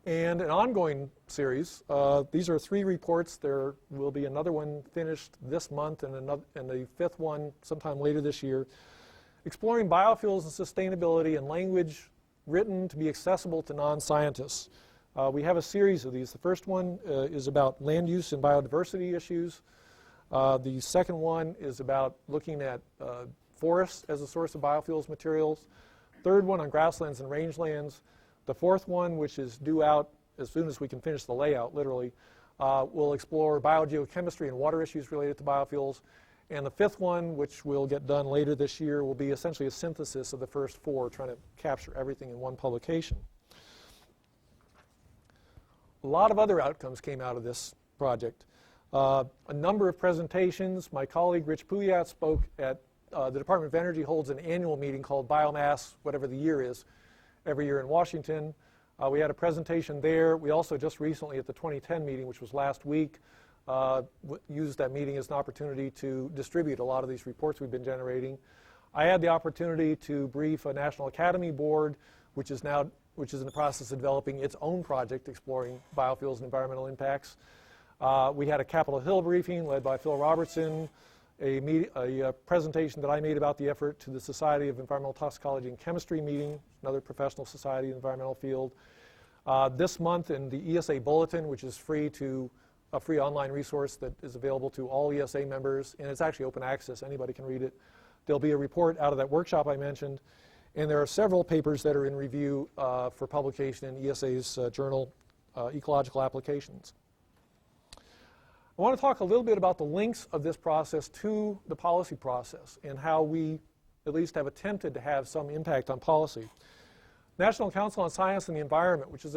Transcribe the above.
and an ongoing series. These are 3 reports. There will be another one finished this month and the 5th one sometime later this year, exploring biofuels and sustainability in language written to be accessible to non-scientists. We have a series of these. The first one is about land use and biodiversity issues. The second one is about looking at forests as a source of biofuels materials. Third one on grasslands and rangelands. The fourth one, which is due out as soon as we can finish the layout, literally, will explore biogeochemistry and water issues related to biofuels. And the 5th one, which will get done later this year, will be essentially a synthesis of the first 4, trying to capture everything in one publication. A lot of other outcomes came out of this project. A number of presentations. My colleague Rich Puyat spoke at the Department of Energy holds an annual meeting called Biomass, whatever the year is, every year in Washington. We had a presentation there. We also just recently at the 2010 meeting, which was last week, used that meeting as an opportunity to distribute a lot of these reports we've been generating. I had the opportunity to brief a National Academy Board, which is in the process of developing its own project exploring biofuels and environmental impacts. We had a Capitol Hill briefing led by Phil Robertson, a presentation that I made about the effort to the Society of Environmental Toxicology and Chemistry meeting, another professional society in the environmental field. This month in the ESA Bulletin, which is a free online resource that is available to all ESA members, and it's actually open access, anybody can read it. There'll be a report out of that workshop I mentioned, and there are several papers that are in review for publication in ESA's journal, Ecological Applications. I want to talk a little bit about the links of this process to the policy process and how we at least have attempted to have some impact on policy. National Council on Science and the Environment, which is